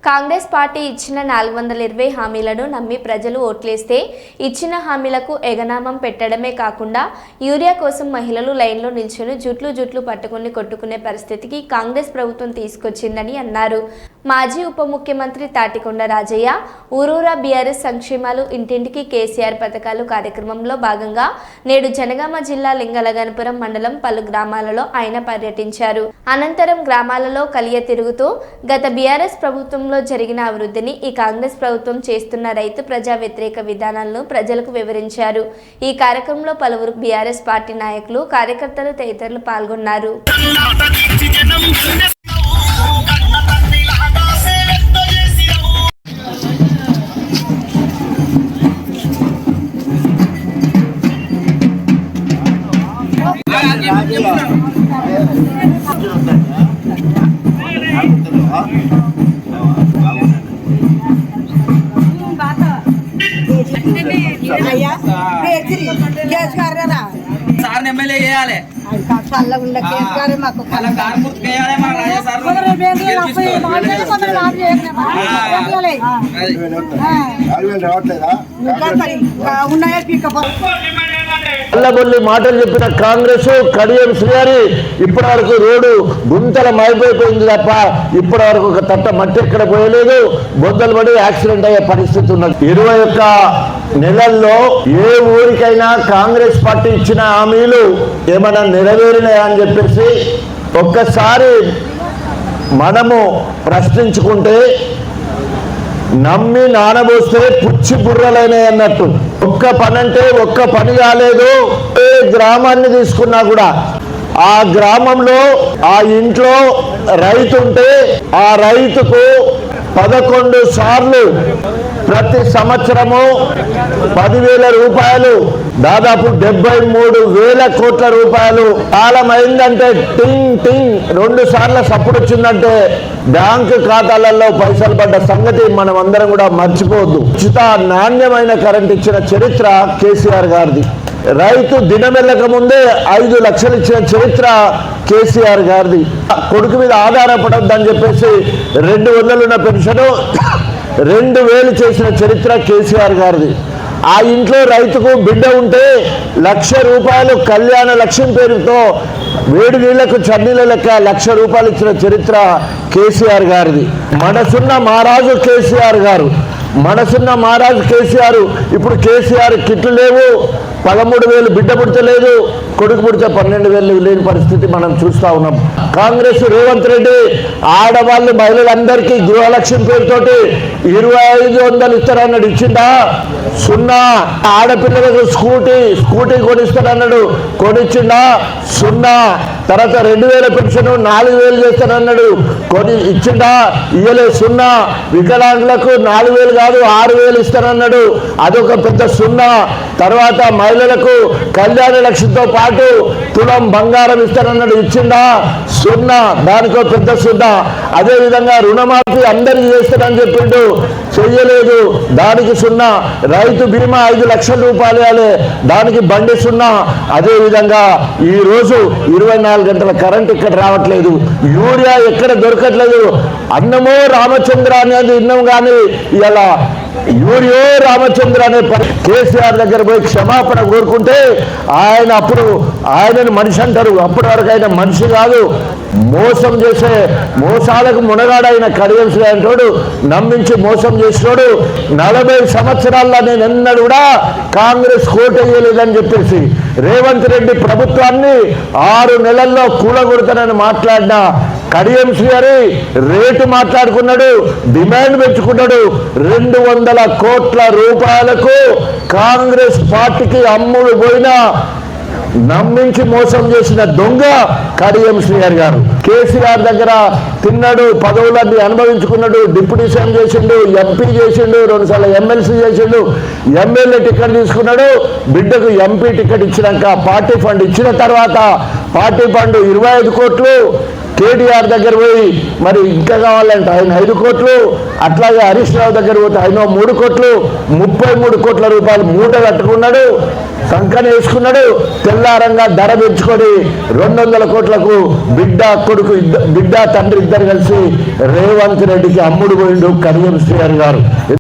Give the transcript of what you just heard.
Congress party ఇచ్చిన 420 హామీలను నమ్మి ప్రజలు ఓట్లేస్తే ఇచ్చిన హామీలకు ఎగనామం పెట్టడమే కాకుండా యూరియా కోసం మహిళలు లైన్లో నిల్చుని జుట్లు పట్టుకుని కొట్టుకునే పరిస్థితికి కాంగ్రెస్ ప్రభుత్వం తీసుకొచ్చిందని అన్నారు. మాజీ ఉప ముఖ్యమంత్రి తాటికొండ రాజయ్య ఊరూరా బీఆర్ఎస్ సంక్షేమాలు ఇంటింటికి కేసీఆర్ పథకాలు కార్యక్రమంలో భాగంగా నేడు జనగామ జిల్లా లింగలగనపురం మండలం పలు గ్రామాలలో ఆయన పర్యటించారు. అనంతరం గ్రామాలలో కలియ తిరుగుతూ గత బీఆర్ఎస్ ప్రభుత్వంలో జరిగిన అభివృద్ధిని ఈ కాంగ్రెస్ ప్రభుత్వం చేస్తున్న రైతు ప్రజా వ్యతిరేక విధానాలను ప్రజలకు వివరించారు. ఈ కార్యక్రమంలో పలువురు బీఆర్ఎస్ పార్టీ నాయకులు, కార్యకర్తలు తదితరులు పాల్గొన్నారు. సార్ ఎమ్మెల్యే చేయాలి అల్లబొల్లి మాటలు చెప్పిన కాంగ్రెస్ కడియం శ్రీగారి ఇప్పటి వరకు రోడ్డు గుంతల మైపోయిపోయింది తప్ప ఇప్పటి వరకు ఒక తట్ట మట్టి ఎక్కడ పోయలేదు. బొద్దలు పడి యాక్సిడెంట్ అయ్యే పరిస్థితి ఉన్నది. 21 నెలల్లో ఏ ఊరికైనా కాంగ్రెస్ పార్టీ ఇచ్చిన హామీలు ఏమైనా నెరవేరినాయా అని చెప్పేసి ఒక్కసారి మనము ప్రశ్నించుకుంటే నమ్మి నానబోస్తే పుచ్చి బుర్రలైనాయి అన్నట్టు. ఒక్క పని అంటే ఒక్క పని కాలేదు. ఏ గ్రామాన్ని తీసుకున్నా కూడా ఆ గ్రామంలో ఆ ఇంట్లో రైతు ఉంటే ఆ రైతుకు 11 సార్లు ప్రతి సంవత్సరము 10,000 రూపాయలు, దాదాపు 73,000 కోట్ల రూపాయలు కాలమైందంటే టింగ్ టింగ్ 2 సార్లు సప్పుడు వచ్చిందంటే బ్యాంకు ఖాతాలలో పైసలు పడ్డ సంగతి మనం అందరం కూడా మర్చిపోవద్దు. ఉచిత నాణ్యమైన కరెంట్ ఇచ్చిన చరిత్ర కేసీఆర్ గారిది. రైతు దినమెల్లక ముందే 5 లక్షలు ఇచ్చిన చరిత్ర కేసీఆర్ గారిది. కొడుకు మీద ఆధారపడొద్దని చెప్పేసి 200 ఉన్న పెన్షన్ 2,000 చేసిన చరిత్ర కేసీఆర్ గారిది. ఆ ఇంట్లో రైతుకు బిడ్డ ఉంటే 1,00,000 రూపాయలు కళ్యాణ లక్ష్యం పేరుతో వేడి నీళ్లకు చన్నీళ్ళ లెక్క 1,00,000 రూపాయలు ఇచ్చిన చరిత్ర కేసీఆర్ గారిది. మనసున్న మహారాజు కేసీఆర్ గారు, మనసున్న మహారాజు కేసీఆర్. ఇప్పుడు కేసీఆర్ కిట్లు లేవు, 13,000 బిడ్డ పుడతలేదు, కొడుకు పుడితే 12,000 లేని పరిస్థితి మనం చూస్తూ ఉన్నాం. కాంగ్రెస్ రేవంత్ రెడ్డి ఆడవాళ్ళు మహిళలందరికీ గృహలక్ష్యం పేరుతోటి 2,500 ఇస్తారన్నాడు, ఇచ్చిందా? 0. ఆడపిల్లలకు స్కూటీ కొనిస్తాడన్నాడు, కొనిచ్చిందా? 0. తర్వాత 2,000 పెన్షన్ 4,000 చేస్తానన్నాడు, ఇచ్చిందా? ఇయ్యలే, 0. వికలాంగులకు 4,000 కాదు 6,000 ఇస్తానన్నాడు, అదొక పెద్ద 0. తర్వాత మహిళలకు కళ్యాణ లక్ష్యంతో పాటు తులం బంగారం ఇస్తానన్నాడు, ఇచ్చిందా? 0. దానికో పెద్ద 0. అదేవిధంగా రుణమాఫీ అందరికీ చేస్తానని చెప్పిండు, చెయ్యలేదు, దానికి 0. రైతు బీమా 5 లక్షల రూపాయలు ఇవ్వాలి, దానికి బండి 0. అదేవిధంగా ఈరోజు 24 గంటల కరెంట్ ఇక్కడ రావట్లేదు, యూరియా ఎక్కడ దొరకట్లేదు. అన్నమో రామచంద్ర అనేది విన్నాం కానీ ఇలా యూరియో రామచంద్ర అనే కేసీఆర్ దగ్గర పోయి క్షమాపణ కోరుకుంటే ఆయనను మనిషి అంటారు. అప్పటి వరకు ఆయన మనిషి కాదు, మోసం చేసే మోసాలకు మునగాడైన కడియం శ్రీగాడు నమ్మించి మోసం చేసినోడు. 40 సంవత్సరాల్లో నేను ఎన్నడూ కూడా కాంగ్రెస్ కోట వేయలేదని చెప్పేసి రేవంత్ రెడ్డి ప్రభుత్వాన్ని 6 నెలల్లో కూలగొడతానని మాట్లాడిన కడియం శ్రీగారి రేటు మాట్లాడుకున్నాడు, డిమాండ్ పెంచుకున్నాడు. 200 కోట్ల రూపాయలకు కాంగ్రెస్ పార్టీకి అమ్ముడు పోయిన నమ్మించి మోసం చేసిన దొంగ కడియం శ్రీగారి గారు. కేసీఆర్ దగ్గర తిన్నాడు, పదవులన్నీ అనుభవించుకున్నాడు, డిప్యూటీ సీఎం చేసిండు, ఎంపీ చేసిండు, 2 సార్లు ఎమ్మెల్సీ చేసిండు, ఎమ్మెల్యే టికెట్ తీసుకున్నాడు. బిడ్డకు ఎంపీ టికెట్ ఇచ్చినాక పార్టీ ఫండ్ ఇచ్చిన తర్వాత పార్టీ ఫండ్ 25 కోట్లు కేటీఆర్ దగ్గర పోయి మరి ఇంకా కావాలంటే ఆయన 5 కోట్లు, అట్లాగే హరీష్ రావు దగ్గర పోతే ఆయన 3 కోట్లు, 33 కోట్ల రూపాయలు మూట కట్టుకున్నాడు, సంకన వేసుకున్నాడు. తెల్లారంగా ధర పెంచుకొని 200 కోట్లకు బిడ్డ తండ్రి ఇద్దరు కలిసి రేవంత్ రెడ్డికి అమ్ముడు పోయిండు కడియం శ్రీహరి గారు.